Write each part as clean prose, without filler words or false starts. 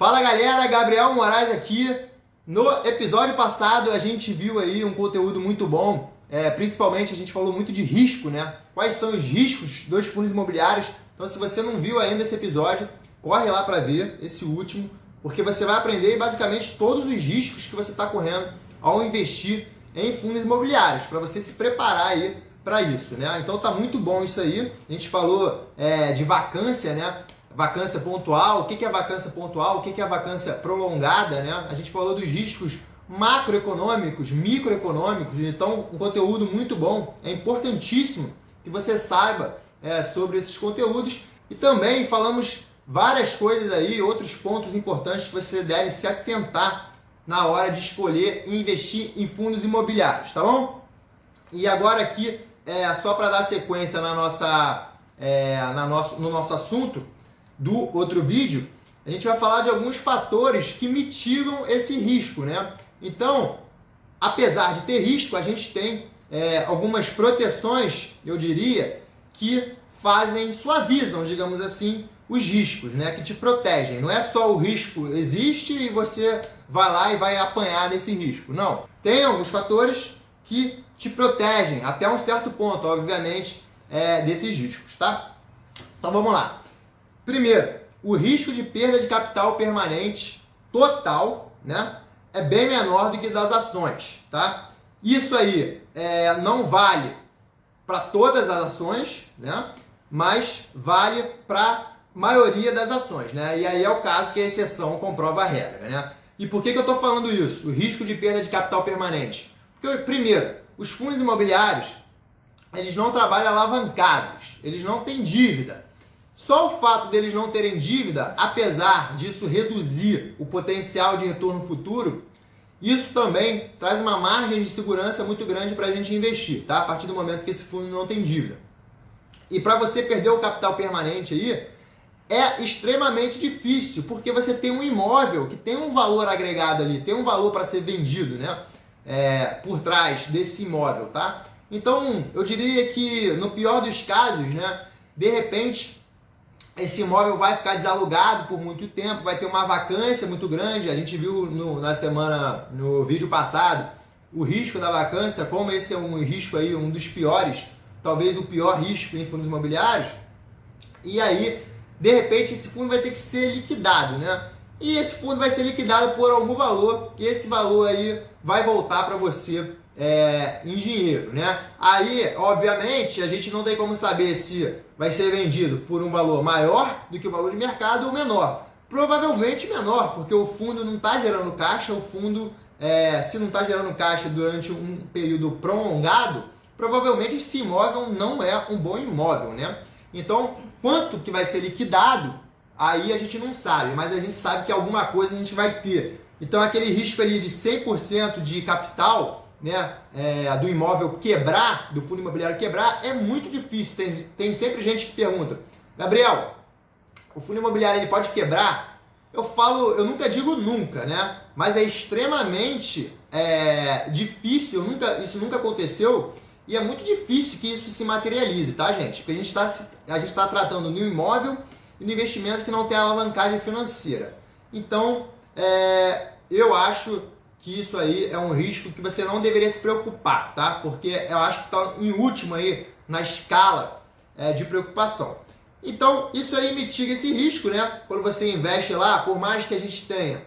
Fala galera, Gabriel Moraes aqui. No episódio passado a gente viu aí um conteúdo muito bom, principalmente a gente falou muito de risco, né? Quais são os riscos dos fundos imobiliários? Então se você não viu ainda esse episódio, corre lá para ver esse último, porque você vai aprender basicamente todos os riscos que você está correndo ao investir em fundos imobiliários, para você se preparar aí para isso, né? Então tá muito bom isso aí. A gente falou de vacância, né? Vacância pontual, o que é vacância pontual, o que é vacância prolongada, né? A gente falou dos riscos macroeconômicos, microeconômicos, então um conteúdo muito bom. É importantíssimo que você saiba sobre esses conteúdos e também falamos várias coisas aí, outros pontos importantes que você deve se atentar na hora de escolher e investir em fundos imobiliários, tá bom? E agora aqui, só para dar sequência no nosso assunto do outro vídeo, a gente vai falar de alguns fatores que mitigam esse risco, né? Então, apesar de ter risco, a gente tem algumas proteções, eu diria, que suavizam, digamos assim, os riscos, né? Que te protegem. Não é só o risco existe e você vai lá e vai apanhar desse risco. Não. Tem alguns fatores que te protegem até um certo ponto, obviamente, desses riscos, tá? Então vamos lá. Primeiro, o risco de perda de capital permanente total, né, é bem menor do que das ações, tá? Isso aí não vale para todas as ações, né, mas vale para a maioria das ações, né? E aí é o caso que a exceção comprova a regra, né? E por que eu estou falando isso? O risco de perda de capital permanente. Porque, primeiro, os fundos imobiliários, eles não trabalham alavancados, eles não têm dívida. Só o fato deles não terem dívida, apesar disso reduzir o potencial de retorno futuro, isso também traz uma margem de segurança muito grande para a gente investir, tá? A partir do momento que esse fundo não tem dívida. E para você perder o capital permanente aí, é extremamente difícil, porque você tem um imóvel que tem um valor agregado ali, tem um valor para ser vendido, né? Por trás desse imóvel, tá? Então, eu diria que no pior dos casos, né? De repente, esse imóvel vai ficar desalugado por muito tempo, vai ter uma vacância muito grande. A gente viu no vídeo passado, o risco da vacância, como esse é um risco aí, um dos piores, talvez o pior risco em fundos imobiliários. E aí, de repente, esse fundo vai ter que ser liquidado, né? E esse fundo vai ser liquidado por algum valor, e esse valor aí vai voltar para você em dinheiro, né? Aí, obviamente, a gente não tem como saber se vai ser vendido por um valor maior do que o valor de mercado ou menor. Provavelmente menor, porque o fundo não está gerando caixa, o fundo, se não está gerando caixa durante um período prolongado, provavelmente esse imóvel não é um bom imóvel, né? Então, quanto que vai ser liquidado, aí a gente não sabe, mas a gente sabe que alguma coisa a gente vai ter. Então, aquele risco ali de 100% de capital, né, do imóvel quebrar, do fundo imobiliário quebrar, é muito difícil. Tem sempre gente que pergunta: Gabriel, o fundo imobiliário ele pode quebrar? Eu nunca digo nunca, né? Mas é extremamente difícil, isso nunca aconteceu e é muito difícil que isso se materialize, tá, gente? Porque a gente está tratando no imóvel e no investimento que não tem alavancagem financeira. Então, eu acho que isso aí é um risco que você não deveria se preocupar, tá? Porque eu acho que está em último aí na escala de preocupação. Então, isso aí mitiga esse risco, né? Quando você investe lá, por mais que a gente tenha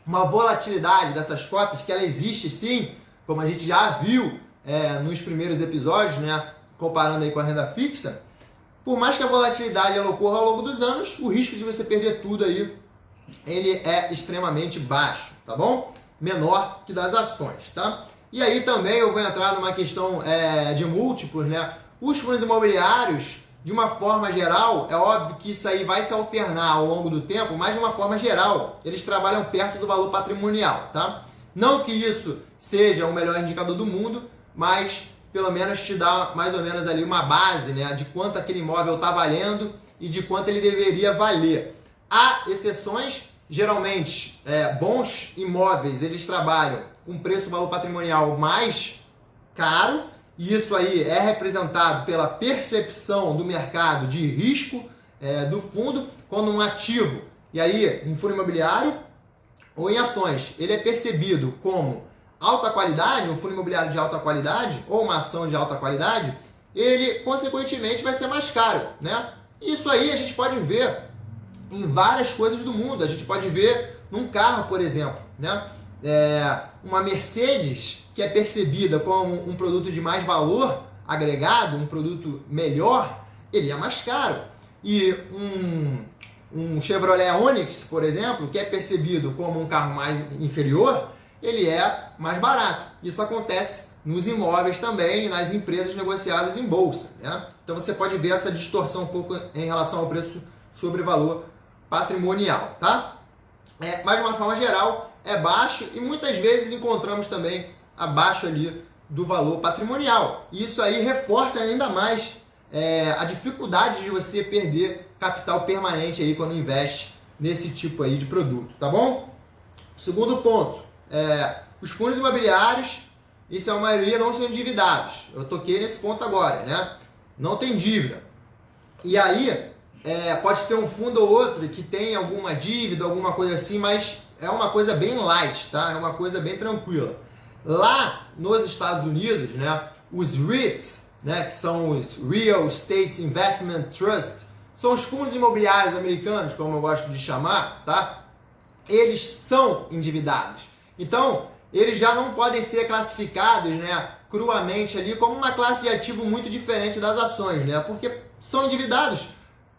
uma volatilidade dessas cotas, que ela existe sim, como a gente já viu nos primeiros episódios, né? Comparando aí com a renda fixa, por mais que a volatilidade ela ocorra ao longo dos anos, o risco de você perder tudo aí, ele é extremamente baixo, tá bom? Menor que das ações, tá? E aí também eu vou entrar numa questão de múltiplos, né? Os fundos imobiliários, de uma forma geral, é óbvio que isso aí vai se alternar ao longo do tempo, mas de uma forma geral, eles trabalham perto do valor patrimonial, tá? Não que isso seja o melhor indicador do mundo, mas pelo menos te dá mais ou menos ali uma base, né? De quanto aquele imóvel está valendo e de quanto ele deveria valer. Há exceções. Geralmente, bons imóveis, eles trabalham com preço-valor patrimonial mais caro, e isso aí é representado pela percepção do mercado de risco do fundo. Quando um ativo E aí, em fundo imobiliário ou em ações, ele é percebido como alta qualidade, um fundo imobiliário de alta qualidade ou uma ação de alta qualidade, ele consequentemente vai ser mais caro, né? Isso aí a gente pode ver em várias coisas do mundo. A gente pode ver num carro, por exemplo, né? Uma Mercedes, que é percebida como um produto de mais valor agregado, um produto melhor, ele é mais caro. E um Chevrolet Onix, por exemplo, que é percebido como um carro mais inferior, ele é mais barato. Isso acontece nos imóveis também, nas empresas negociadas em bolsa, né? Então você pode ver essa distorção um pouco em relação ao preço sobre valor patrimonial, tá? Mas de uma forma geral é baixo e muitas vezes encontramos também abaixo ali do valor patrimonial. E isso aí reforça ainda mais a dificuldade de você perder capital permanente aí quando investe nesse tipo aí de produto, tá bom? Segundo ponto, os fundos imobiliários, isso é a maioria, não são endividados. Eu toquei nesse ponto agora, né? Não tem dívida. E aí, pode ter um fundo ou outro que tem alguma dívida, alguma coisa assim, mas é uma coisa bem light, tá? É uma coisa bem tranquila. Lá nos Estados Unidos, né, os REITs, né, que são os Real Estate Investment Trust, são os fundos imobiliários americanos, como eu gosto de chamar, tá? Eles são endividados. Então, eles já não podem ser classificados, né, cruamente ali como uma classe de ativo muito diferente das ações, né? Porque são endividados,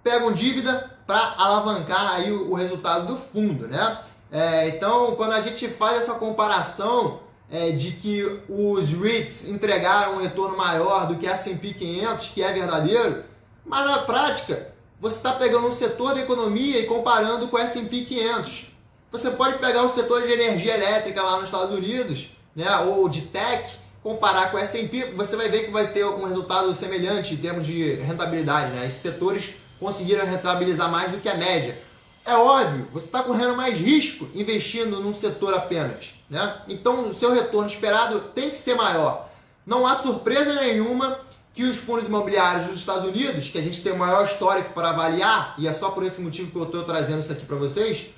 pegam dívida para alavancar aí o resultado do fundo, né? Então, quando a gente faz essa comparação de que os REITs entregaram um retorno maior do que a S&P 500, que é verdadeiro, mas na prática, você está pegando um setor da economia e comparando com o S&P 500. Você pode pegar o setor de energia elétrica lá nos Estados Unidos, né, ou de tech, comparar com o S&P, você vai ver que vai ter um resultado semelhante em termos de rentabilidade, né? Esses setores conseguiram rentabilizar mais do que a média. É óbvio, você está correndo mais risco investindo num setor apenas, né? Então, o seu retorno esperado tem que ser maior. Não há surpresa nenhuma que os fundos imobiliários dos Estados Unidos, que a gente tem o maior histórico para avaliar, e é só por esse motivo que eu estou trazendo isso aqui para vocês,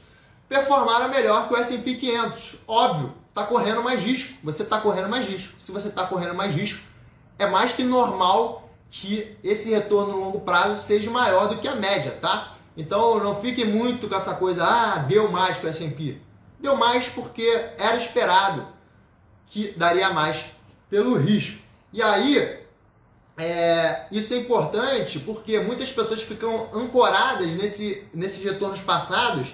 performaram melhor que o S&P 500. Óbvio, está correndo mais risco. Você está correndo mais risco. Se você está correndo mais risco, é mais que normal que esse retorno no longo prazo seja maior do que a média, tá? Então não fique muito com essa coisa, deu mais que o S&P. Deu mais porque era esperado que daria mais pelo risco. E aí, isso é importante porque muitas pessoas ficam ancoradas nesses retornos passados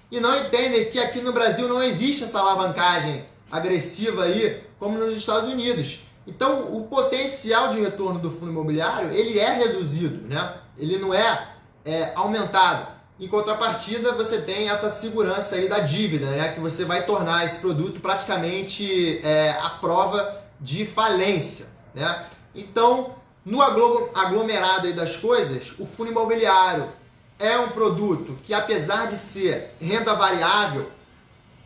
e não entendem que aqui no Brasil não existe essa alavancagem agressiva aí como nos Estados Unidos. Então, o potencial de retorno do fundo imobiliário, ele é reduzido, né? Ele não é aumentado. Em contrapartida, você tem essa segurança aí da dívida, né? Que você vai tornar esse produto praticamente a prova de falência, né? Então, no aglomerado aí das coisas, o fundo imobiliário é um produto que, apesar de ser renda variável,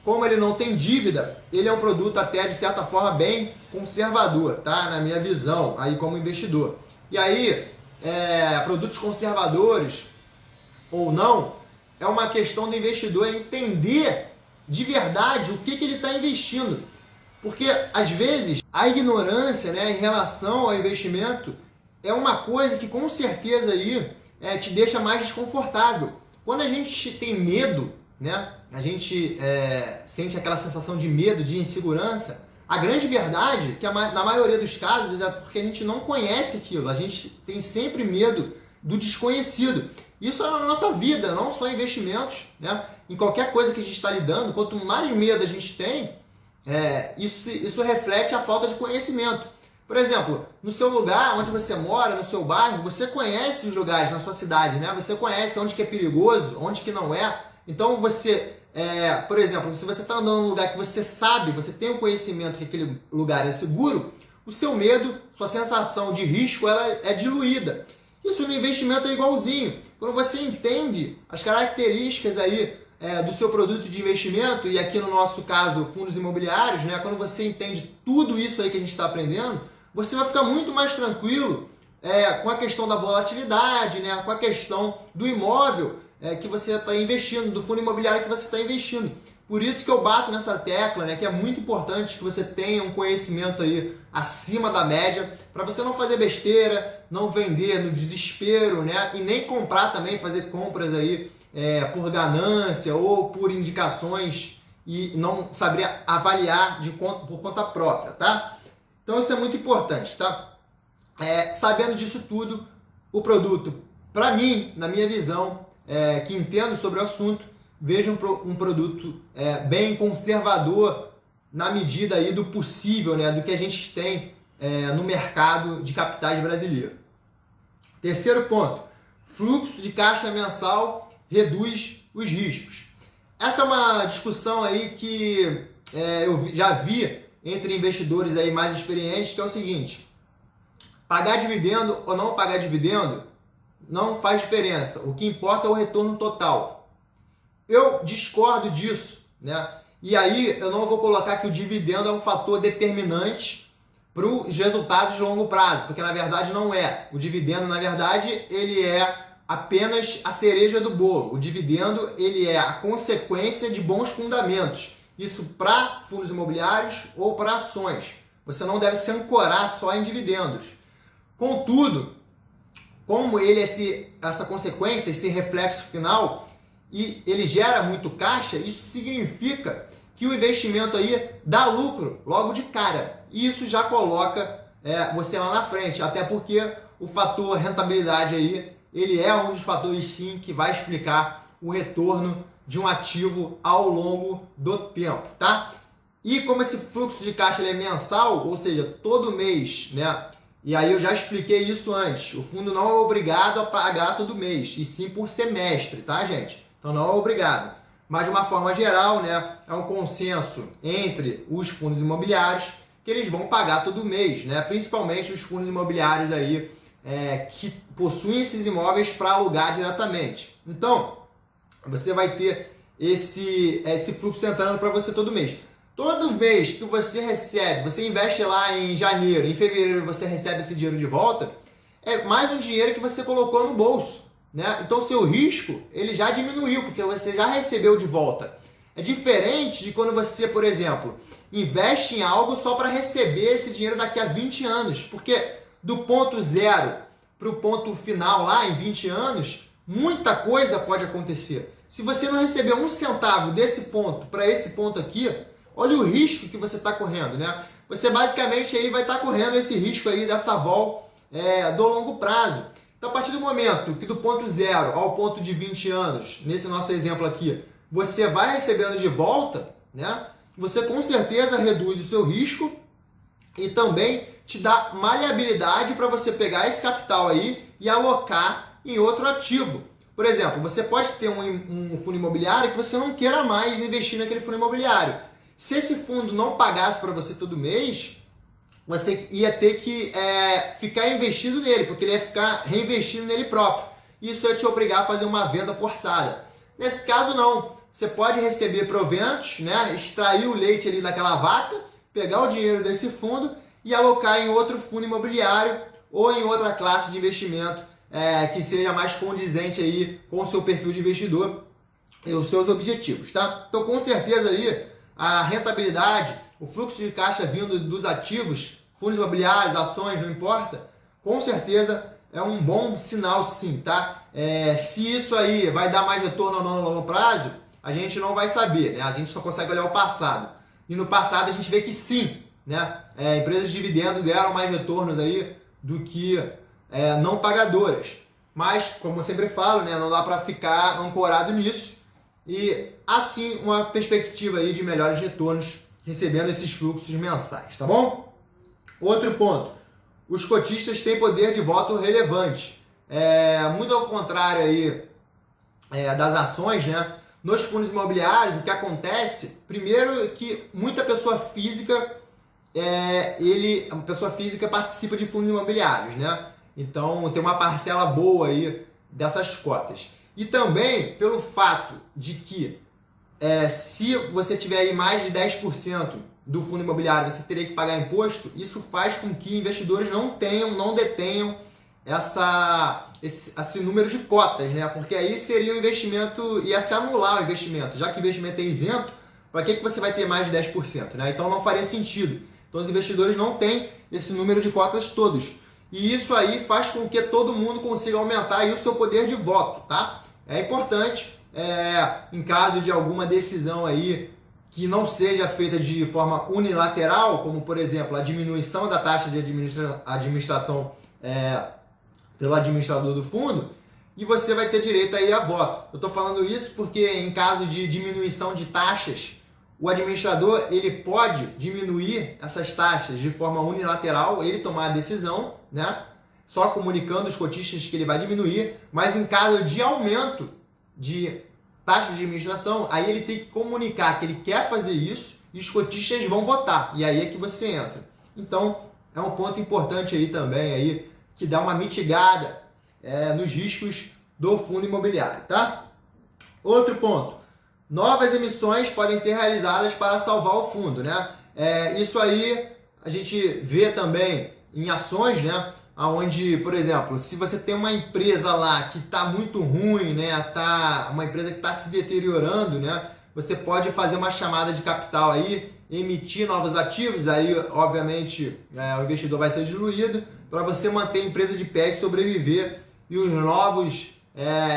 como ele não tem dívida, ele é um produto até de certa forma bem conservador, tá? Na minha visão, aí como investidor. E aí, produtos conservadores ou não, é uma questão do investidor entender de verdade o que ele está investindo. Porque, às vezes, a ignorância, né, em relação ao investimento é uma coisa que, com certeza, aí, te deixa mais desconfortável. Quando a gente tem medo, né, a gente sente aquela sensação de medo, de insegurança, a grande verdade, que na maioria dos casos, é porque a gente não conhece aquilo, a gente tem sempre medo do desconhecido. Isso é na nossa vida, não só em investimentos, né? Em qualquer coisa que a gente está lidando, quanto mais medo a gente tem, isso reflete a falta de conhecimento. Por exemplo, no seu lugar, onde você mora, no seu bairro, você conhece os lugares na sua cidade, né? Você conhece onde que é perigoso, onde que não é. Então você, por exemplo, se você está andando num lugar que você sabe, você tem o conhecimento que aquele lugar é seguro, o seu medo, sua sensação de risco, ela é diluída. Isso no investimento é igualzinho. Quando você entende as características aí do seu produto de investimento, e aqui no nosso caso, fundos imobiliários, né? Quando você entende tudo isso aí que a gente está aprendendo, você vai ficar muito mais tranquilo com a questão da volatilidade, né? Com a questão do imóvel, que você está investindo, do fundo imobiliário que você está investindo. Por isso que eu bato nessa tecla, né, que é muito importante que você tenha um conhecimento aí acima da média, para você não fazer besteira, não vender no desespero, né, e nem comprar também, fazer compras aí por ganância ou por indicações e não saber avaliar por conta própria, tá? Então isso é muito importante, tá? Sabendo disso tudo, o produto, para mim, na minha visão, que entendo sobre o assunto, vejo um produto bem conservador na medida aí do possível, né, do que a gente tem no mercado de capitais brasileiro. Terceiro ponto, fluxo de caixa mensal reduz os riscos. Essa é uma discussão aí que eu já vi entre investidores aí mais experientes, que é o seguinte: pagar dividendo ou não pagar dividendo não faz diferença. O que importa é o retorno total. Eu discordo disso, né? E aí eu não vou colocar que o dividendo é um fator determinante para os resultados de longo prazo, porque na verdade não é. O dividendo, na verdade, ele é apenas a cereja do bolo. O dividendo, ele é a consequência de bons fundamentos. Isso para fundos imobiliários ou para ações. Você não deve se ancorar só em dividendos. Contudo, como ele é essa consequência, esse reflexo final, e ele gera muito caixa, isso significa que o investimento aí dá lucro logo de cara. E isso já coloca você lá na frente, até porque o fator rentabilidade aí, ele é um dos fatores sim que vai explicar o retorno de um ativo ao longo do tempo, tá? E como esse fluxo de caixa ele é mensal, ou seja, todo mês, né? E aí eu já expliquei isso antes, o fundo não é obrigado a pagar todo mês, e sim por semestre, tá, gente? Então não é obrigado. Mas de uma forma geral, né, é um consenso entre os fundos imobiliários que eles vão pagar todo mês, né? Principalmente os fundos imobiliários aí que possuem esses imóveis para alugar diretamente. Então, você vai ter esse fluxo entrando para você todo mês. Todo mês que você recebe, você investe lá em janeiro, em fevereiro você recebe esse dinheiro de volta, é mais um dinheiro que você colocou no bolso, né? Então o seu risco ele já diminuiu, porque você já recebeu de volta. É diferente de quando você, por exemplo, investe em algo só para receber esse dinheiro daqui a 20 anos, porque do ponto zero para o ponto final lá em 20 anos, muita coisa pode acontecer. Se você não receber um centavo desse ponto para esse ponto aqui, olha o risco que você está correndo, né? Você basicamente aí vai estar correndo esse risco aí dessa vol do longo prazo. Então, a partir do momento que do ponto zero ao ponto de 20 anos, nesse nosso exemplo aqui, você vai recebendo de volta, né? Você com certeza reduz o seu risco e também te dá maleabilidade para você pegar esse capital aí e alocar em outro ativo. Por exemplo, você pode ter um fundo imobiliário que você não queira mais investir naquele fundo imobiliário. Se esse fundo não pagasse para você todo mês, você ia ter que ficar investido nele, porque ele ia ficar reinvestindo nele próprio. Isso ia te obrigar a fazer uma venda forçada. Nesse caso, não. Você pode receber proventos, né? Extrair o leite ali daquela vaca, pegar o dinheiro desse fundo e alocar em outro fundo imobiliário ou em outra classe de investimento que seja mais condizente aí com o seu perfil de investidor e os seus objetivos, tá? Então, com certeza aí, a rentabilidade, o fluxo de caixa vindo dos ativos, fundos imobiliários, ações, não importa, com certeza é um bom sinal sim, tá? Se isso aí vai dar mais retorno ou não no longo prazo, a gente não vai saber, né? A gente só consegue olhar o passado. E no passado a gente vê que sim, né? Empresas de dividendos deram mais retornos aí do que não pagadoras. Mas, como eu sempre falo, né? Não dá para ficar ancorado nisso. E assim uma perspectiva aí de melhores retornos recebendo esses fluxos mensais, tá bom? Outro ponto, os cotistas têm poder de voto relevante. Muito ao contrário aí das ações, né? Nos fundos imobiliários, o que acontece, primeiro que muita pessoa física, a pessoa física participa de fundos imobiliários, né? Então tem uma parcela boa aí dessas cotas. E também pelo fato de que se você tiver aí mais de 10% do fundo imobiliário, você teria que pagar imposto, isso faz com que investidores não detenham essa esse número de cotas, né? Porque aí seria o investimento, ia se anular o investimento, já que o investimento é isento, para que você vai ter mais de 10%, né? Então não faria sentido. Então os investidores não têm esse número de cotas todos. E isso aí faz com que todo mundo consiga aumentar aí o seu poder de voto, tá? É importante, em caso de alguma decisão aí que não seja feita de forma unilateral, como por exemplo a diminuição da taxa de administração pelo administrador do fundo, e você vai ter direito aí a voto. Eu estou falando isso porque em caso de diminuição de taxas, o administrador ele pode diminuir essas taxas de forma unilateral, ele tomar a decisão, né? Só comunicando os cotistas que ele vai diminuir, mas em caso de aumento de taxa de administração, aí ele tem que comunicar que ele quer fazer isso e os cotistas vão votar, e aí é que você entra. Então, é um ponto importante aí também, aí, que dá uma mitigada nos riscos do fundo imobiliário, tá? Outro ponto, novas emissões podem ser realizadas para salvar o fundo, né? Isso aí a gente vê também em ações, né? Onde, por exemplo, se você tem uma empresa lá que está muito ruim, né? Uma empresa que está se deteriorando, né? Você pode fazer uma chamada de capital aí, emitir novos ativos, aí obviamente o investidor vai ser diluído para você manter a empresa de pé e sobreviver, e os novos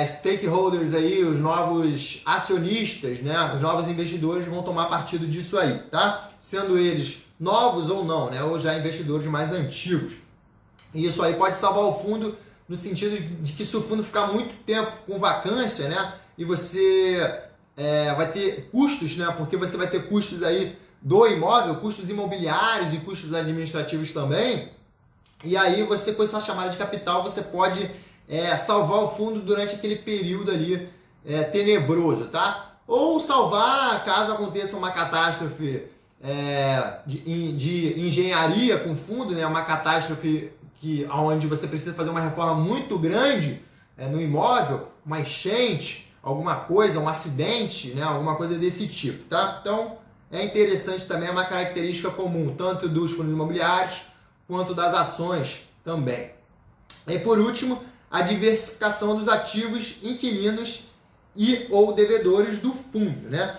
stakeholders aí, os novos acionistas, né? Os novos investidores vão tomar partido disso aí, tá? Sendo eles novos ou não, né? Ou já investidores mais antigos. E isso aí pode salvar o fundo no sentido de que se o fundo ficar muito tempo com vacância, né? E você vai ter custos, né? Porque você vai ter custos aí do imóvel, custos imobiliários e custos administrativos também. E aí você, com essa chamada de capital, você pode salvar o fundo durante aquele período ali tenebroso, tá? Ou salvar caso aconteça uma catástrofe de engenharia com o fundo, né? Uma catástrofe onde você precisa fazer uma reforma muito grande no imóvel, uma enchente, alguma coisa, um acidente, né? Alguma coisa desse tipo, tá? Então, é interessante também, é uma característica comum, tanto dos fundos imobiliários quanto das ações também. E por último, a diversificação dos ativos, inquilinos e ou devedores do fundo, né?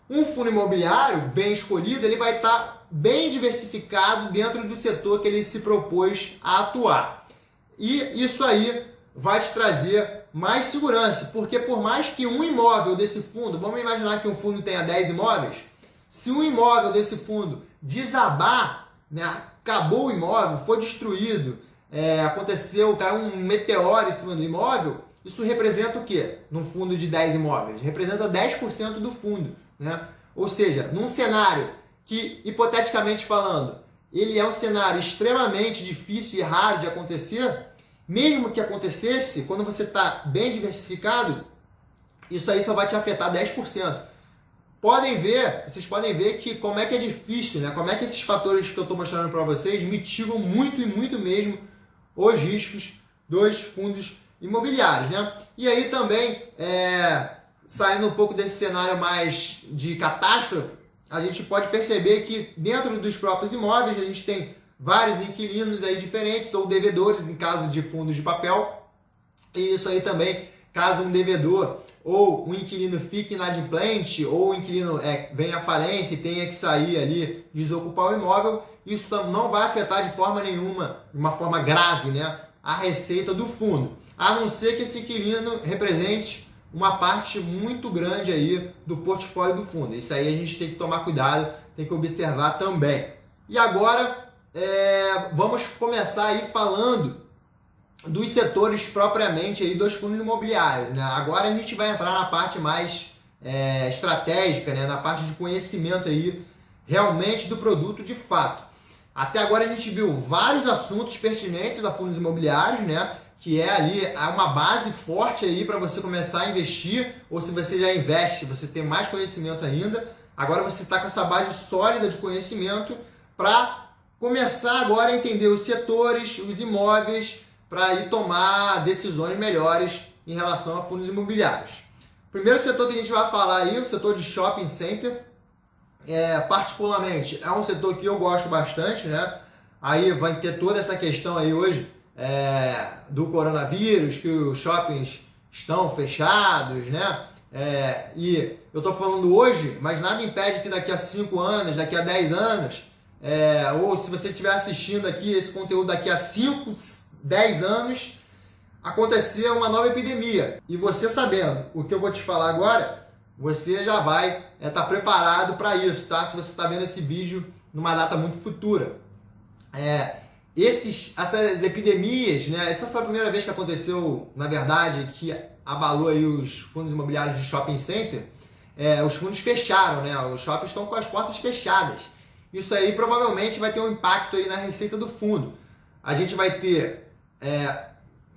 Um fundo imobiliário bem escolhido, ele vai estar bem diversificado dentro do setor que ele se propôs a atuar. E isso aí vai te trazer mais segurança, porque por mais que um imóvel desse fundo, vamos imaginar que um fundo tenha 10 imóveis, se um imóvel desse fundo desabar, né, acabou o imóvel, foi destruído, caiu um meteoro em cima do imóvel, isso representa o quê? Num fundo de 10 imóveis? Representa 10% do fundo, né? Ou seja, num cenário que, hipoteticamente falando, ele é um cenário extremamente difícil e raro de acontecer, mesmo que acontecesse, quando você está bem diversificado, isso aí só vai te afetar 10%. Vocês podem ver que como é que é difícil, né? Como é que esses fatores que eu estou mostrando para vocês mitigam muito e muito mesmo os riscos dos fundos imobiliários, né? E aí também, saindo um pouco desse cenário mais de catástrofe, a gente pode perceber que dentro dos próprios imóveis a gente tem vários inquilinos aí diferentes ou devedores em caso de fundos de papel. E isso aí também, caso um devedor ou um inquilino fique inadimplente ou o inquilino venha à falência e tenha que sair ali, desocupar o imóvel, isso não vai afetar de forma nenhuma, de uma forma grave, né, a receita do fundo, a não ser que esse inquilino represente uma parte muito grande aí do portfólio do fundo. Isso aí a gente tem que tomar cuidado, tem que observar também. E agora vamos começar aí falando dos setores propriamente aí dos fundos imobiliários, né? Agora a gente vai entrar na parte mais estratégica, né? Na parte de conhecimento aí realmente do produto de fato. Até agora a gente viu vários assuntos pertinentes a fundos imobiliários, né? Que ali uma base forte aí para você começar a investir, ou se você já investe, você tem mais conhecimento ainda. Agora você está com essa base sólida de conhecimento para começar agora a entender os setores, os imóveis, para ir tomar decisões melhores em relação a fundos imobiliários. O primeiro setor que a gente vai falar aí, o setor de shopping center, particularmente é um setor que eu gosto bastante, né? Aí vai ter toda essa questão aí hoje do coronavírus, que os shoppings estão fechados, né? E eu estou falando hoje, mas nada impede que daqui a 5 anos, daqui a 10 anos, ou se você estiver assistindo aqui esse conteúdo daqui a 5, 10 anos, acontecer uma nova epidemia. E você sabendo o que eu vou te falar agora, você já vai estar preparado para isso, tá? Se você está vendo esse vídeo numa data muito futura. Essas epidemias, né? Essa foi a primeira vez que aconteceu, na verdade, que abalou aí os fundos imobiliários de shopping center. Os fundos fecharam, né? Os shoppings estão com as portas fechadas. Isso aí provavelmente vai ter um impacto aí na receita do fundo. A gente vai ter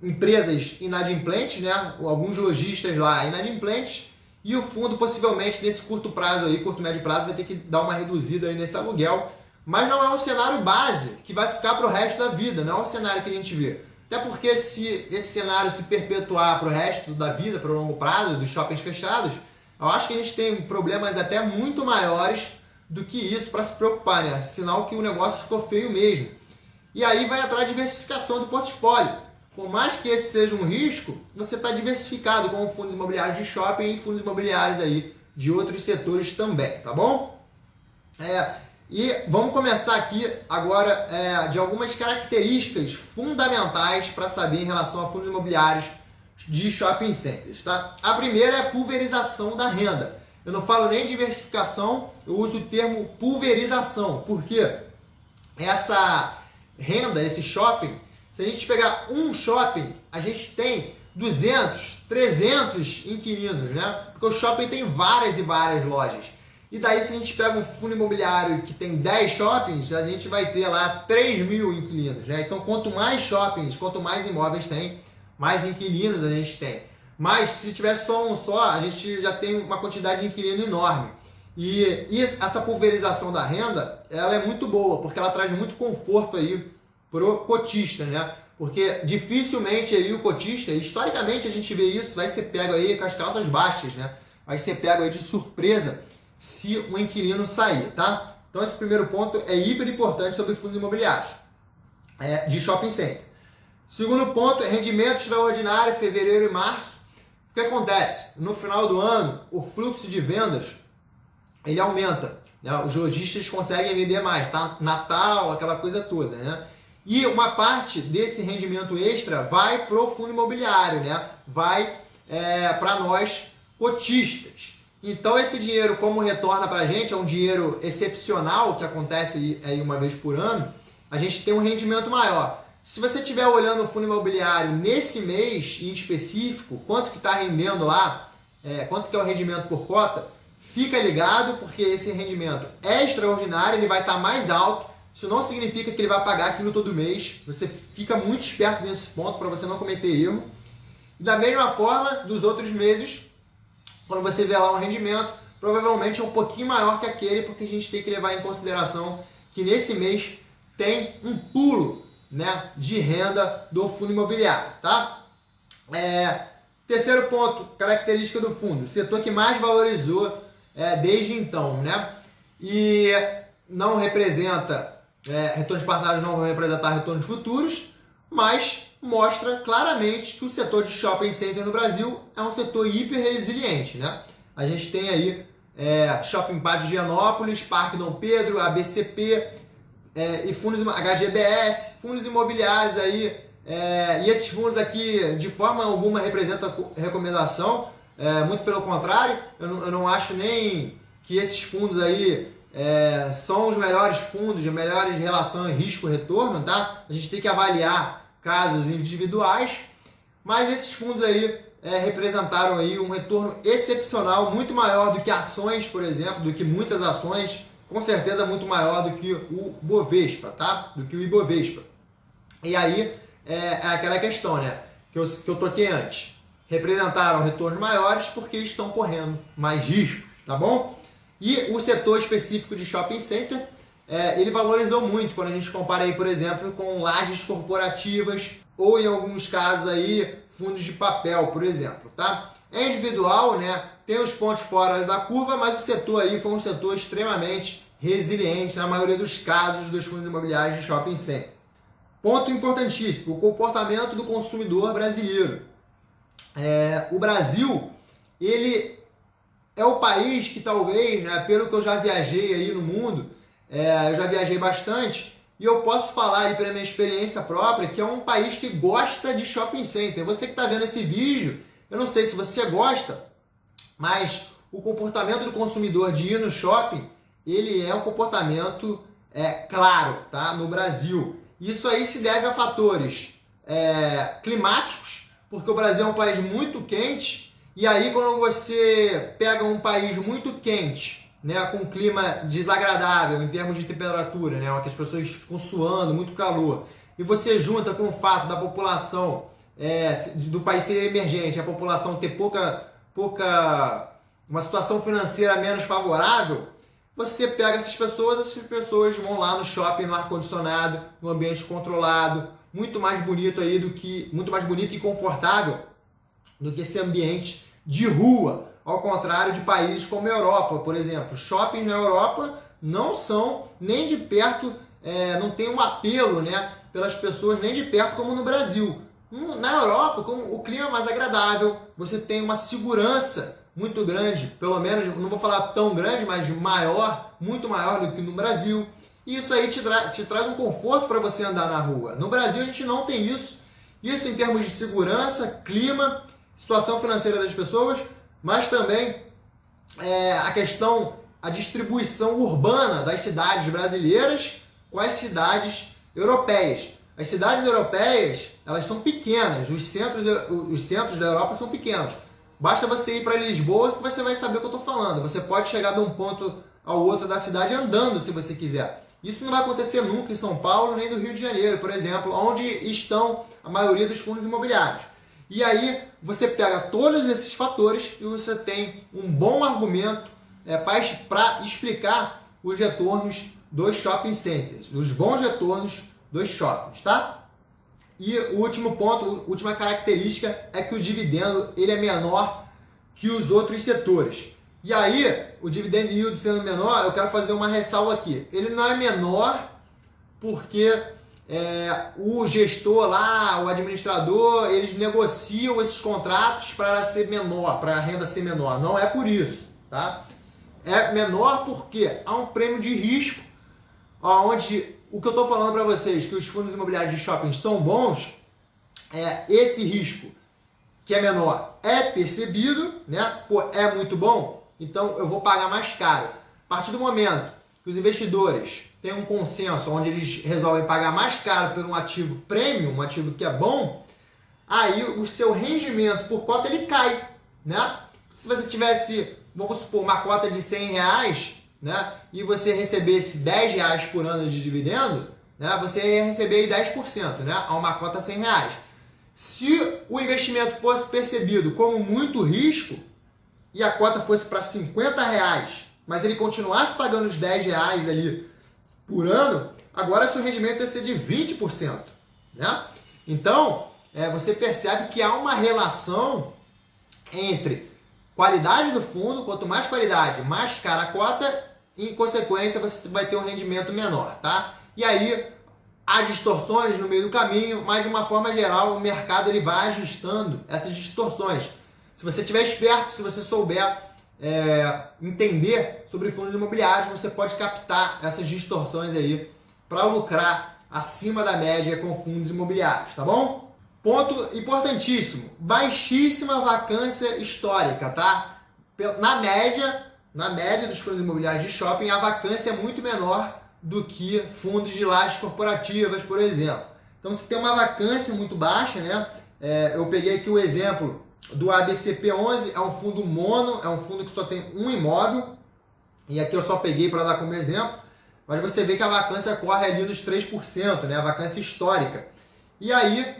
empresas inadimplentes, né? Alguns lojistas lá inadimplentes, e o fundo possivelmente nesse curto prazo aí, curto médio prazo, vai ter que dar uma reduzida aí nesse aluguel. Mas não é um cenário base que vai ficar para o resto da vida, não é um cenário que a gente vê. Até porque se esse cenário se perpetuar para o resto da vida, para o longo prazo, dos shoppings fechados, eu acho que a gente tem problemas até muito maiores do que isso para se preocupar, né? Sinal que o negócio ficou feio mesmo. E aí vai atrás de diversificação do portfólio. Por mais que esse seja um risco, você está diversificado com fundos imobiliários de shopping e fundos imobiliários aí de outros setores também, tá bom? E vamos começar aqui agora de algumas características fundamentais para saber em relação a fundos imobiliários de shopping centers, tá? A primeira é a pulverização da renda. Eu não falo nem diversificação, eu uso o termo pulverização, porque essa renda, esse shopping, se a gente pegar um shopping, a gente tem 200, 300 inquilinos, né? Porque o shopping tem várias e várias lojas. E daí, se a gente pega um fundo imobiliário que tem 10 shoppings, a gente vai ter lá 3.000 inquilinos, né? Então, quanto mais shoppings, quanto mais imóveis tem, mais inquilinos a gente tem. Mas, se tiver só um só, a gente já tem uma quantidade de inquilino enorme. E essa pulverização da renda, ela é muito boa, porque ela traz muito conforto aí pro cotista, né? Porque dificilmente aí o cotista, historicamente a gente vê isso, vai ser pego aí com as calças baixas, né? Vai ser pego aí de surpresa se um inquilino sair, tá? Então esse primeiro ponto é hiper importante sobre fundos imobiliários de shopping center. Segundo ponto é rendimento extraordinário, fevereiro e março. O que acontece? No final do ano, o fluxo de vendas ele aumenta, né? Os lojistas conseguem vender mais, tá? Natal, aquela coisa toda, né? E uma parte desse rendimento extra vai para o fundo imobiliário, né? Vai para nós cotistas. Então esse dinheiro, como retorna para a gente, é um dinheiro excepcional que acontece aí uma vez por ano, a gente tem um rendimento maior. Se você estiver olhando o fundo imobiliário nesse mês em específico, quanto que está rendendo lá, quanto que é o rendimento por cota, fica ligado porque esse rendimento é extraordinário, ele vai estar mais alto. Isso não significa que ele vai pagar aquilo todo mês. Você fica muito esperto nesse ponto para você não cometer erro. E da mesma forma, dos outros meses, quando você vê lá um rendimento, provavelmente é um pouquinho maior que aquele, porque a gente tem que levar em consideração que nesse mês tem um pulo, né, de renda do fundo imobiliário, tá? Terceiro ponto, característica do fundo, o setor que mais valorizou desde então, né? E não representa retornos passados, não vão representar retornos futuros, mas mostra claramente que o setor de shopping center no Brasil é um setor hiper resiliente, né? A gente tem aí Shopping Pátio de Higienópolis, Parque Dom Pedro, ABCP e fundos HGBS, fundos imobiliários aí, e esses fundos aqui de forma alguma representam recomendação, muito pelo contrário, eu não acho nem que esses fundos aí são os melhores fundos, de melhores relação risco-retorno, tá? A gente tem que avaliar casos individuais, mas esses fundos aí representaram aí um retorno excepcional, muito maior do que ações, por exemplo, do que muitas ações, com certeza muito maior do que o Bovespa, tá? Do que o Ibovespa. E aí é aquela questão, né? Que eu toquei antes. Representaram retornos maiores porque eles estão correndo mais riscos, tá bom? E o setor específico de shopping center, ele valorizou muito quando a gente compara aí, por exemplo, com lajes corporativas ou em alguns casos aí fundos de papel, por exemplo, tá? É individual, né? Tem os pontos fora da curva, mas o setor aí foi um setor extremamente resiliente na maioria dos casos dos fundos imobiliários de shopping center. Ponto importantíssimo, o comportamento do consumidor brasileiro. O Brasil, ele é o país que talvez, né, pelo que eu já viajei aí no mundo, eu já viajei bastante, e eu posso falar aí pela minha experiência própria que é um país que gosta de shopping center. Você que está vendo esse vídeo, eu não sei se você gosta, mas o comportamento do consumidor de ir no shopping, ele é um comportamento claro, tá? No Brasil. Isso aí se deve a fatores climáticos, porque o Brasil é um país muito quente, e aí quando você pega um país muito quente, né, com um clima desagradável em termos de temperatura, né, que as pessoas ficam suando, muito calor, e você junta com o fato da população do país ser emergente, a população ter uma situação financeira menos favorável, você pega essas pessoas vão lá no shopping, no ar-condicionado, no ambiente controlado, muito mais bonito e confortável do que esse ambiente de rua, ao contrário de países como a Europa, por exemplo. Shopping na Europa não são nem de perto, não tem um apelo, né, pelas pessoas nem de perto como no Brasil. Na Europa, como o clima é mais agradável, você tem uma segurança muito grande, pelo menos, não vou falar tão grande, mas maior, muito maior do que no Brasil. E isso aí te traz um conforto para você andar na rua. No Brasil a gente não tem isso. Isso em termos de segurança, clima, situação financeira das pessoas, mas também a distribuição urbana das cidades brasileiras com as cidades europeias. As cidades europeias, elas são pequenas, os centros da Europa são pequenos. Basta você ir para Lisboa que você vai saber o que eu estou falando. Você pode chegar de um ponto ao outro da cidade andando, se você quiser. Isso não vai acontecer nunca em São Paulo nem no Rio de Janeiro, por exemplo, onde estão a maioria dos fundos imobiliários. E aí você pega todos esses fatores e você tem um bom argumento para explicar os retornos dos shopping centers, os bons retornos dos shoppings, tá? E o último ponto, a última característica é que o dividendo ele é menor que os outros setores. E aí, o dividend yield sendo menor, eu quero fazer uma ressalva aqui. Ele não é menor porque o gestor lá, o administrador, eles negociam esses contratos para ser menor, para a renda ser menor. Não é por isso, tá? É menor porque há um prêmio de risco, onde o que eu estou falando para vocês, que os fundos imobiliários de shopping são bons, esse risco que é menor é percebido, né? Pô, é muito bom, então eu vou pagar mais caro. A partir do momento que os investidores têm um consenso onde eles resolvem pagar mais caro por um ativo premium, um ativo que é bom, aí o seu rendimento por cota ele cai, né? Se você tivesse, vamos supor, uma cota de R$100, né, e você recebesse R$10 por ano de dividendo, né, você ia receber 10%, né, a uma cota R$100. Se o investimento fosse percebido como muito risco e a cota fosse para R$50, mas ele continuasse pagando os R$10 ali por ano, agora seu rendimento ia ser de 20%. Né? Então, você percebe que há uma relação entre qualidade do fundo, quanto mais qualidade, mais cara a cota, em consequência você vai ter um rendimento menor, tá? E aí há distorções no meio do caminho, mas de uma forma geral o mercado ele vai ajustando essas distorções. Se você estiver esperto, se você souber entender sobre fundos imobiliários, você pode captar essas distorções aí para lucrar acima da média com fundos imobiliários, tá bom? Ponto importantíssimo, baixíssima vacância histórica, tá? Na média dos fundos imobiliários de shopping, a vacância é muito menor do que fundos de lajes corporativas, por exemplo. Então, se tem uma vacância muito baixa, né? Eu peguei aqui o exemplo do ABCP11, é um fundo mono, é um fundo que só tem um imóvel, e aqui eu só peguei para dar como exemplo, mas você vê que a vacância corre ali nos 3%, né? A vacância histórica. E aí,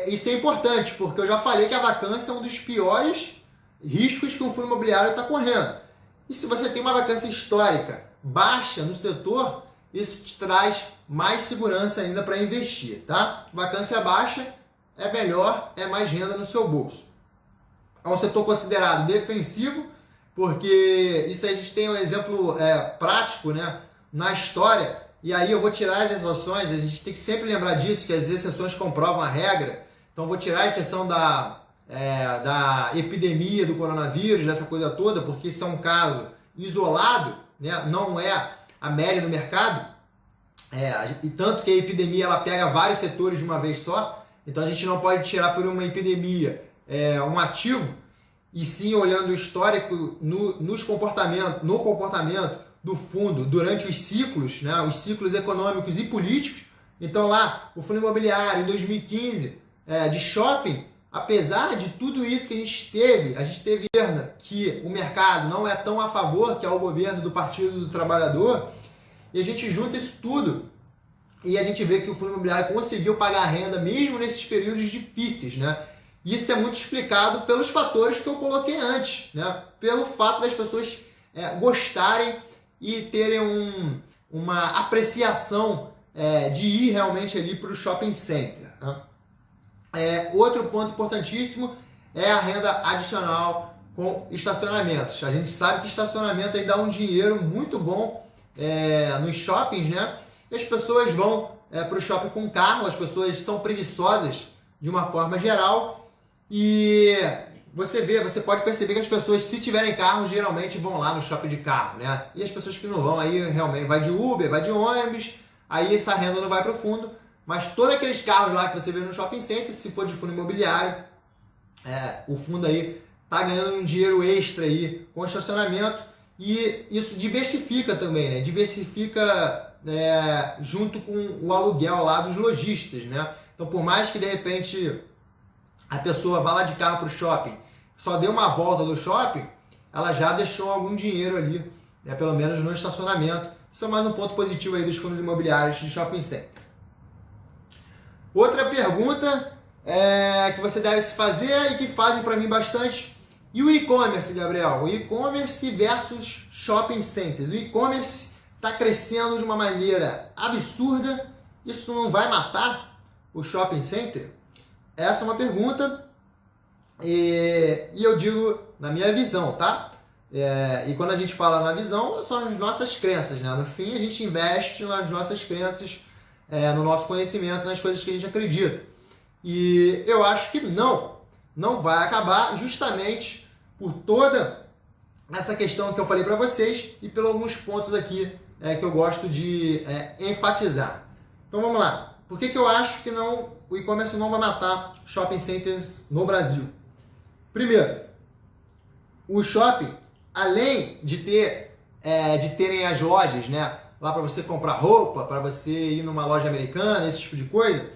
isso é importante, porque eu já falei que a vacância é um dos piores riscos que um fundo imobiliário está correndo. E se você tem uma vacância histórica baixa no setor, isso te traz mais segurança ainda para investir, tá? Vacância baixa é melhor, é mais renda no seu bolso. É um setor considerado defensivo, porque isso a gente tem um exemplo prático, né, na história, e aí eu vou tirar as exceções, a gente tem que sempre lembrar disso, que as exceções comprovam a regra. Então eu vou tirar a exceção da epidemia do coronavírus, dessa coisa toda, porque isso é um caso isolado, né? Não é a média do mercado, e tanto que a epidemia ela pega vários setores de uma vez só, então a gente não pode tirar por uma epidemia um ativo, e sim olhando o histórico no comportamento do fundo durante os ciclos, né? Os ciclos econômicos e políticos. Então lá, o fundo imobiliário em 2015, de shopping, apesar de tudo isso que a gente teve que o mercado não é tão a favor, que é o governo do Partido do Trabalhador, e a gente junta isso tudo e a gente vê que o fundo imobiliário conseguiu pagar a renda mesmo nesses períodos difíceis, né? Isso é muito explicado pelos fatores que eu coloquei antes, né? Pelo fato das pessoas gostarem e terem uma apreciação de ir realmente ali para o shopping center, né? Outro ponto importantíssimo é a renda adicional com estacionamentos. A gente sabe que estacionamento aí dá um dinheiro muito bom nos shoppings, né? E as pessoas vão para o shopping com carro, as pessoas são preguiçosas de uma forma geral, e você pode perceber que as pessoas, se tiverem carro, geralmente vão lá no shopping de carro, né? E as pessoas que não vão, aí realmente vai de Uber, vai de ônibus, aí essa renda não vai para o fundo. Mas todos aqueles carros lá que você vê no shopping center, se for de fundo imobiliário, o fundo aí está ganhando um dinheiro extra aí com estacionamento, e isso diversifica também, né? Diversifica junto com o aluguel lá dos lojistas, né? Então, por mais que de repente a pessoa vá lá de carro para o shopping, só deu uma volta do shopping, ela já deixou algum dinheiro ali, né? Pelo menos no estacionamento. Isso é mais um ponto positivo aí dos fundos imobiliários de shopping center. Outra pergunta que você deve se fazer e que fazem para mim bastante: e o e-commerce, Gabriel? O e-commerce versus shopping centers. O e-commerce está crescendo de uma maneira absurda. Isso não vai matar o shopping center? Essa é uma pergunta e eu digo na minha visão, tá? E quando a gente fala na visão, são as nossas crenças, né? No fim, a gente investe nas nossas crenças, no nosso conhecimento, nas coisas que a gente acredita. E eu acho que não vai acabar, justamente por toda essa questão que eu falei para vocês e pelos alguns pontos aqui que eu gosto de enfatizar. Então vamos lá. Por que eu acho que o e-commerce não vai matar shopping centers no Brasil? Primeiro, o shopping, além de terem as lojas, né, lá para você comprar roupa, para você ir numa loja americana, esse tipo de coisa,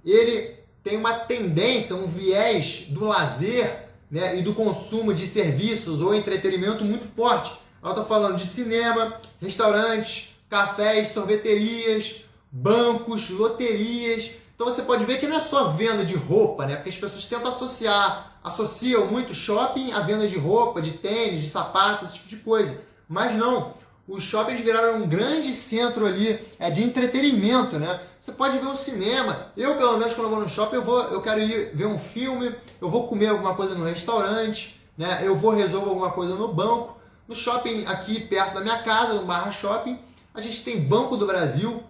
ele tem uma tendência, um viés do lazer, né, e do consumo de serviços ou entretenimento muito forte. Eu estou falando de cinema, restaurantes, cafés, sorveterias, bancos, loterias. Então você pode ver que não é só venda de roupa, né? Porque as pessoas tentam associam muito shopping à venda de roupa, de tênis, de sapatos, esse tipo de coisa. Mas não, os shoppings viraram um grande centro ali de entretenimento, né? Você pode ver o cinema. Eu, pelo menos, quando eu vou no shopping, eu quero ir ver um filme, eu vou comer alguma coisa no restaurante, né? Eu vou resolver alguma coisa no banco. No shopping aqui perto da minha casa, no Barra Shopping, a gente tem Banco do Brasil,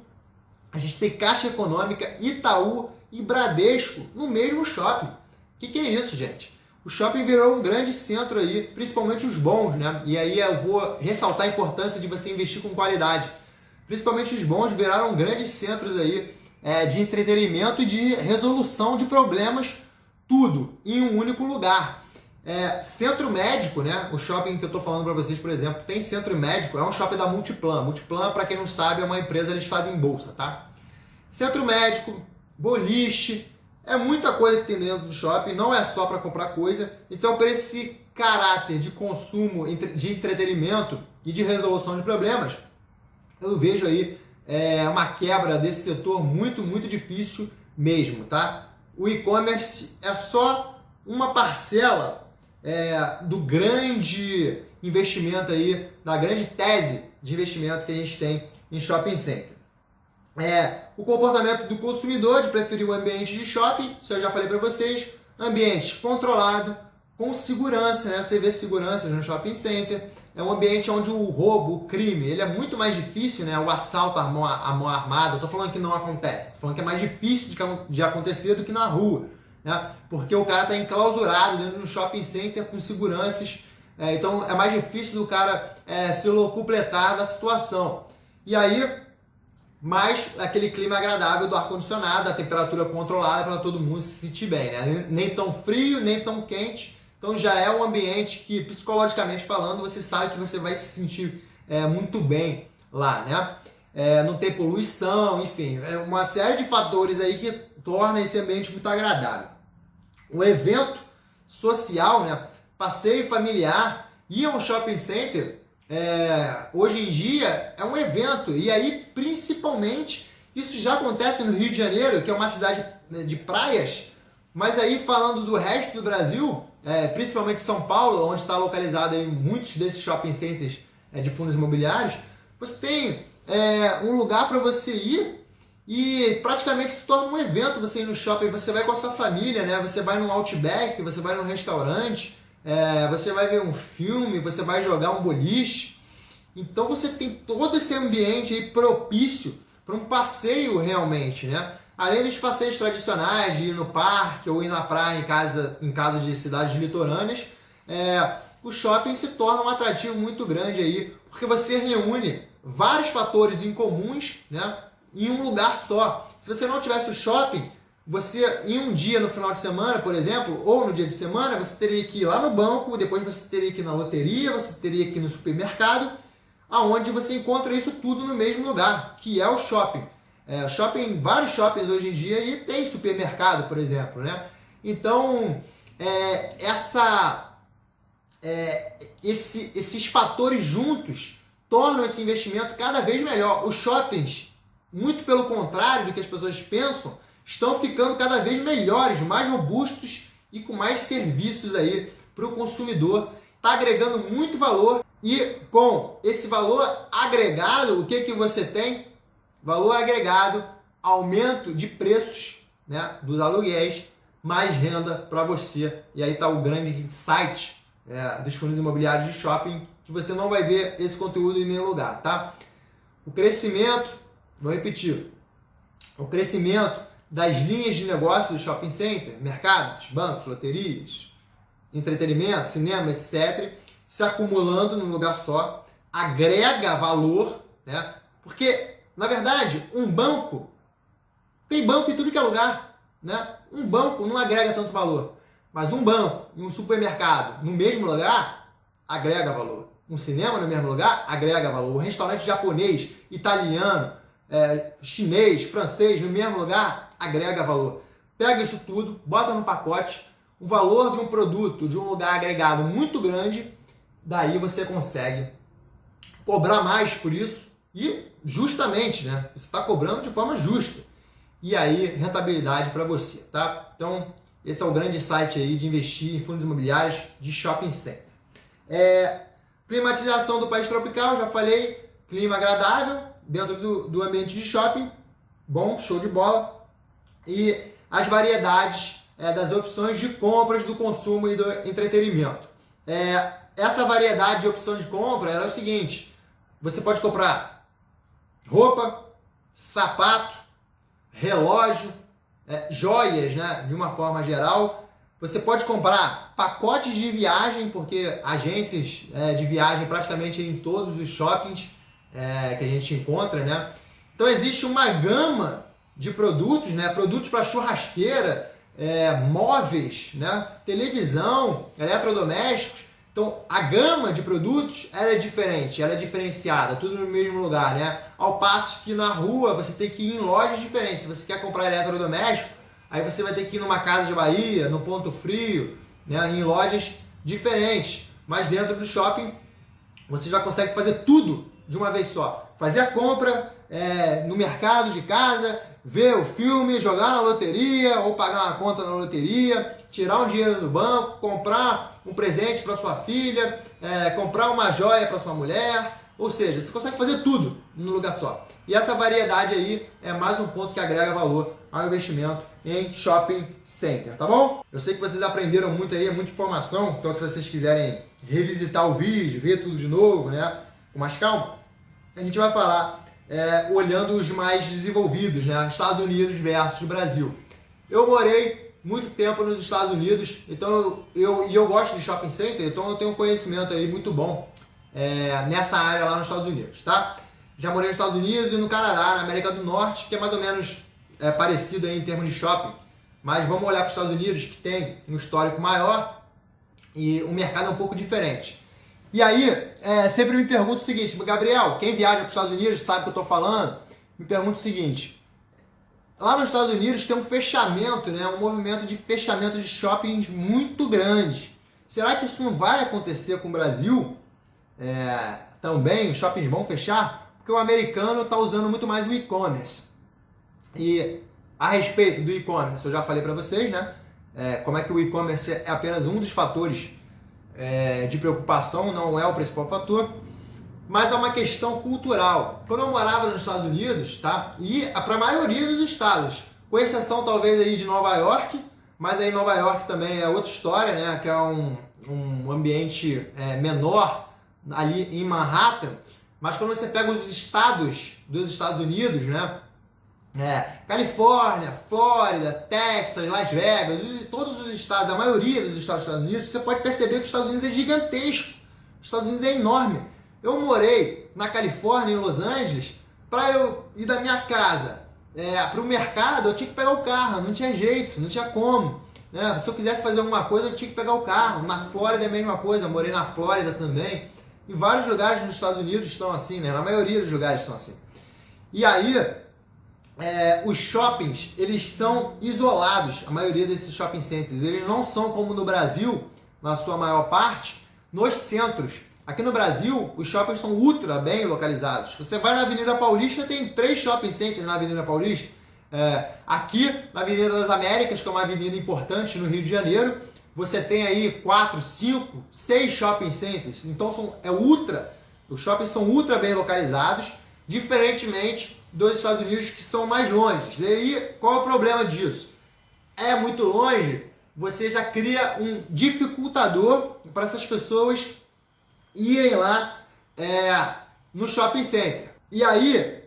a gente tem Caixa Econômica, Itaú e Bradesco no mesmo shopping. O que é isso, gente? O shopping virou um grande centro aí, principalmente os bons, né? E aí eu vou ressaltar a importância de você investir com qualidade. Principalmente os bons viraram grandes centros aí de entretenimento e de resolução de problemas, tudo em um único lugar. Centro médico, né? O shopping que eu estou falando para vocês, por exemplo, tem centro médico, é um shopping da Multiplan. Multiplan, para quem não sabe, é uma empresa listada em bolsa, tá? Centro médico, boliche, é muita coisa que tem dentro do shopping, não é só para comprar coisa. Então, por esse caráter de consumo, de entretenimento e de resolução de problemas, eu vejo aí uma quebra desse setor muito, muito difícil mesmo, tá? O e-commerce é só uma parcela do grande investimento aí, da grande tese de investimento que a gente tem em shopping center. O comportamento do consumidor de preferir o ambiente de shopping, isso eu já falei para vocês, ambiente controlado, com segurança, né? Você vê segurança no shopping center, é um ambiente onde o roubo, o crime, ele é muito mais difícil, né? O assalto à mão armada, eu tô falando que não acontece, tô falando que é mais difícil de acontecer do que na rua, né? Porque o cara está enclausurado dentro de um shopping center com seguranças, então é mais difícil do cara se locupletar da situação. E aí, mais aquele clima agradável do ar-condicionado, a temperatura controlada para todo mundo se sentir bem, né? Nem tão frio, nem tão quente. Então já é um ambiente que, psicologicamente falando, você sabe que você vai se sentir muito bem lá, né? Não tem poluição, enfim, é uma série de fatores aí que torna esse ambiente muito agradável. O evento social, né? Passeio familiar, ir a um shopping center, hoje em dia é um evento, e aí principalmente isso já acontece no Rio de Janeiro, que é uma cidade de praias, mas aí falando do resto do Brasil, principalmente São Paulo, onde está localizado aí muitos desses shopping centers de fundos imobiliários, você tem um lugar para você ir e praticamente se torna um evento você ir no shopping, você vai com a sua família, né? Você vai num Outback, você vai num restaurante, você vai ver um filme, você vai jogar um boliche. Então você tem todo esse ambiente aí propício para um passeio realmente, né? Além dos passeios tradicionais de ir no parque ou ir na praia em casa de cidades litorâneas, o shopping se torna um atrativo muito grande aí, porque você reúne vários fatores em comuns, né, em um lugar só. Se você não tivesse o shopping, você em um dia no final de semana, por exemplo, ou no dia de semana, você teria que ir lá no banco, depois você teria que ir na loteria, você teria que ir no supermercado, aonde você encontra isso tudo no mesmo lugar, que é o shopping. Vários shoppings hoje em dia e tem supermercado, por exemplo, né? Então, esses fatores juntos tornam esse investimento cada vez melhor. Os shoppings, muito pelo contrário do que as pessoas pensam, estão ficando cada vez melhores, mais robustos e com mais serviços aí para o consumidor. Está agregando muito valor e com esse valor agregado, o que você tem? Valor agregado, aumento de preços, né, dos aluguéis, mais renda para você. E aí está o grande insight dos fundos imobiliários de shopping, que você não vai ver esse conteúdo em nenhum lugar, tá? O crescimento, vou repetir, o crescimento das linhas de negócio do shopping center, mercados, bancos, loterias, entretenimento, cinema, etc., se acumulando num lugar só, agrega valor, né? Porque, na verdade, um banco, tem banco em tudo que é lugar, né? Um banco não agrega tanto valor, mas um banco e um supermercado no mesmo lugar, agrega valor. Um cinema no mesmo lugar, agrega valor. Um restaurante japonês, italiano, chinês, francês no mesmo lugar, agrega valor. Pega isso tudo, bota no pacote, o valor de um produto, de um lugar agregado muito grande, daí você consegue cobrar mais por isso e justamente, né? Você está cobrando de forma justa. E aí, rentabilidade para você, tá? Então, esse é o grande insight aí de investir em fundos imobiliários de shopping center. Climatização do país tropical, já falei, clima agradável dentro do ambiente de shopping, bom, show de bola. E as variedades das opções de compras, do consumo e do entretenimento. Essa variedade de opção de compra é o seguinte: você pode comprar roupa, sapato, relógio, joias, né, de uma forma geral. Você pode comprar pacotes de viagem, porque agências de viagem praticamente em todos os shoppings que a gente encontra, né? Então existe uma gama de produtos, né? Produtos para churrasqueira, móveis, né? Televisão, eletrodomésticos. Então a gama de produtos ela é diferente, ela é diferenciada, tudo no mesmo lugar, né? Ao passo que na rua você tem que ir em lojas diferentes. Se você quer comprar eletrodoméstico, aí você vai ter que ir numa Casa de Bahia, no Ponto Frio, né, em lojas diferentes. Mas dentro do shopping, você já consegue fazer tudo de uma vez só. Fazer a compra no mercado de casa, ver o filme, jogar na loteria ou pagar uma conta na loteria, tirar um dinheiro do banco, comprar um presente para sua filha, comprar uma joia para sua mulher, Ou seja, você consegue fazer tudo num lugar só. E essa variedade aí é mais um ponto que agrega valor ao investimento em shopping center, tá bom? Eu sei que vocês aprenderam muito aí, é muita informação, então se vocês quiserem revisitar o vídeo, ver tudo de novo, né, com mais calma, a gente vai falar olhando os mais desenvolvidos, né, Estados Unidos versus Brasil. Eu morei muito tempo nos Estados Unidos, então eu gosto de shopping center, então eu tenho um conhecimento aí muito bom nessa área lá nos Estados Unidos, tá? Já morei nos Estados Unidos e no Canadá, na América do Norte, que é mais ou menos parecido aí em termos de shopping, mas vamos olhar para os Estados Unidos, que tem um histórico maior e o mercado é um pouco diferente. E aí, sempre me pergunto o seguinte, Gabriel, quem viaja para os Estados Unidos sabe o que eu estou falando, me pergunta o seguinte, lá nos Estados Unidos tem um fechamento, né, um movimento de fechamento de shoppings muito grande. Será que isso não vai acontecer com o Brasil? Também os shoppings vão fechar? Porque o americano está usando muito mais o e-commerce. E a respeito do e-commerce, eu já falei para vocês, né? Como é que o e-commerce é apenas um dos fatores de preocupação, não é o principal fator, mas é uma questão cultural. Quando eu morava nos Estados Unidos, tá? E para a maioria dos estados, com exceção talvez aí de Nova York, mas aí Nova York também é outra história, né? Que é um ambiente menor ali em Manhattan, mas quando você pega os estados dos Estados Unidos, né? Califórnia, Flórida, Texas, Las Vegas, todos os estados, a maioria dos estados dos Estados Unidos, você pode perceber que os Estados Unidos é gigantesco, os Estados Unidos é enorme. Eu morei na Califórnia, em Los Angeles, para eu ir da minha casa para o mercado, eu tinha que pegar o carro, não tinha jeito, não tinha como. Se eu quisesse fazer alguma coisa, eu tinha que pegar o carro. Na Flórida é a mesma coisa, eu morei na Flórida também. Em vários lugares nos Estados Unidos estão assim, né? Na maioria dos lugares estão assim. E aí, os shoppings, eles são isolados, a maioria desses shopping centers. Eles não são como no Brasil, na sua maior parte, nos centros. Aqui no Brasil, os shoppings são ultra bem localizados. Você vai na Avenida Paulista, tem 3 shopping centers na Avenida Paulista. Aqui, na Avenida das Américas, que é uma avenida importante no Rio de Janeiro, você tem aí 4, 5, 6 shopping centers. Então, os shoppings são ultra bem localizados, diferentemente dos Estados Unidos, que são mais longe. E aí, qual é o problema disso? É muito longe, você já cria um dificultador para essas pessoas irem lá no shopping center. E aí,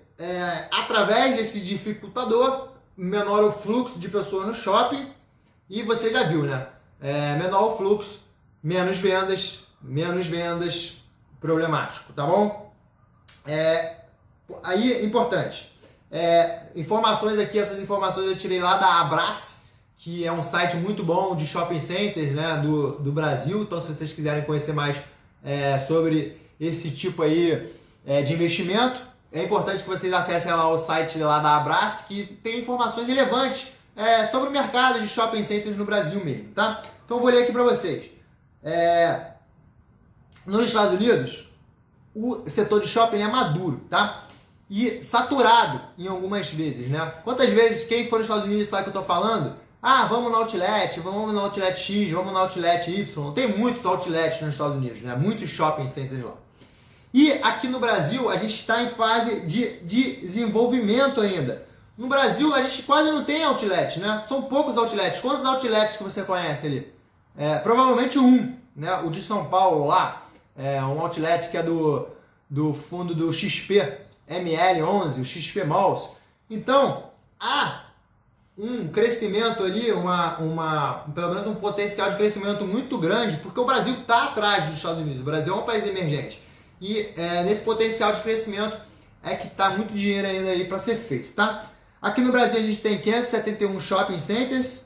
através desse dificultador, menor o fluxo de pessoas no shopping, e você já viu, né? Menor o fluxo, menos vendas, problemático, tá bom? Aí, importante, informações aqui, essas informações eu tirei lá da Abras, que é um site muito bom de shopping centers, né, do Brasil. Então, se vocês quiserem conhecer mais sobre esse tipo aí de investimento, é importante que vocês acessem lá o site lá da Abras, que tem informações relevantes sobre o mercado de shopping centers no Brasil mesmo, tá? Então, eu vou ler aqui para vocês. Nos Estados Unidos, o setor de shopping é maduro, tá? E saturado em algumas vezes, né? Quantas vezes quem for nos Estados Unidos sabe o que eu tô falando? Vamos no Outlet, vamos no Outlet X, vamos no Outlet Y. Tem muitos outlets nos Estados Unidos, né? Muitos shopping centers lá. E aqui no Brasil, a gente está em fase de desenvolvimento ainda. No Brasil, a gente quase não tem outlet, né? São poucos outlets. Quantos outlets que você conhece ali? Provavelmente um, né? O de São Paulo lá, um outlet que é do fundo do XP ML11, o XP Malls. Então, há um crescimento ali, pelo menos um potencial de crescimento muito grande, porque o Brasil está atrás dos Estados Unidos. O Brasil é um país emergente. E nesse potencial de crescimento é que está muito dinheiro ainda aí para ser feito, tá? Aqui no Brasil a gente tem 571 shopping centers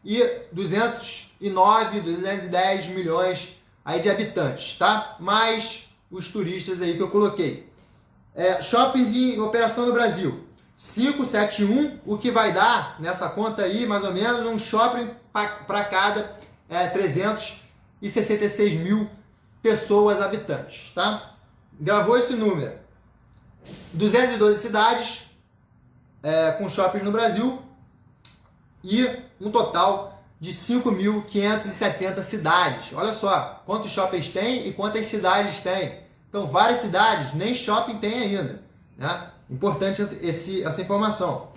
e 210 milhões aí de habitantes, tá? Mais os turistas aí que eu coloquei. Shoppings em operação no Brasil, 571, o que vai dar nessa conta aí, mais ou menos, um shopping para cada 366 mil pessoas habitantes, tá? Gravou esse número. 212 cidades com shoppings no Brasil e um total de 5.570 cidades. Olha só quantos shoppings tem e quantas cidades tem. Então, várias cidades nem shopping tem ainda, né? Importante essa informação.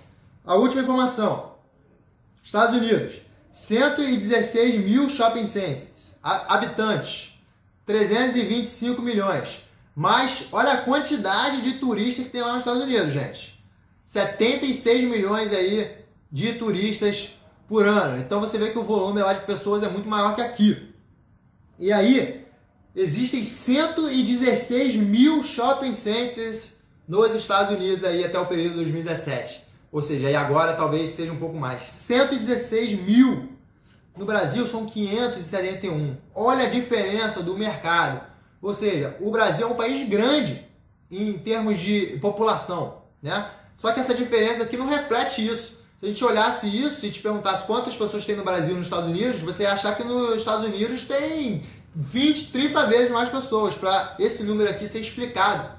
A última informação. Estados Unidos. 116 mil shopping centers. Habitantes. 325 milhões. Mas olha a quantidade de turistas que tem lá nos Estados Unidos, gente. 76 milhões aí de turistas por ano. Então você vê que o volume lá de pessoas é muito maior que aqui. E aí, existem 116 mil shopping centers nos Estados Unidos aí até o período de 2017. Ou seja, aí agora talvez seja um pouco mais. 116 mil. No Brasil são 571. Olha a diferença do mercado. Ou seja, o Brasil é um país grande em termos de população, né? Só que essa diferença aqui não reflete isso. Se a gente olhasse isso e te perguntasse quantas pessoas tem no Brasil e nos Estados Unidos, você ia achar que nos Estados Unidos tem 20, 30 vezes mais pessoas para esse número aqui ser explicado.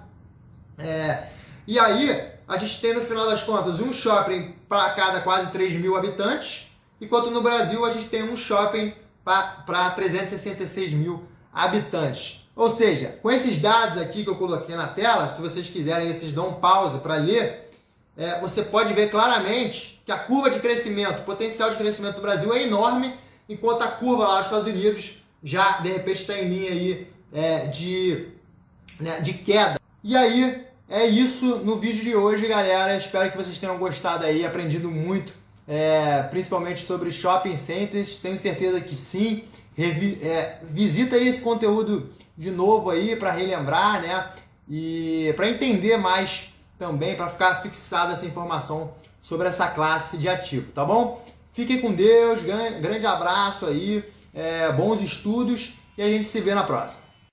E aí, a gente tem no final das contas um shopping para cada quase 3 mil habitantes, enquanto no Brasil a gente tem um shopping para 366 mil habitantes. Ou seja, com esses dados aqui que eu coloquei na tela, se vocês quiserem, vocês dão um pause para ler, você pode ver claramente que a curva de crescimento, o potencial de crescimento do Brasil é enorme, enquanto a curva lá dos Estados Unidos já, de repente, está em linha aí, de queda. E aí, é isso no vídeo de hoje, galera. Espero que vocês tenham gostado aí, aprendido muito, principalmente sobre shopping centers. Tenho certeza que sim. Visita aí esse conteúdo de novo aí para relembrar, né? E para entender mais também, para ficar fixado essa informação sobre essa classe de ativo, tá bom? Fiquem com Deus, grande abraço aí, bons estudos e a gente se vê na próxima.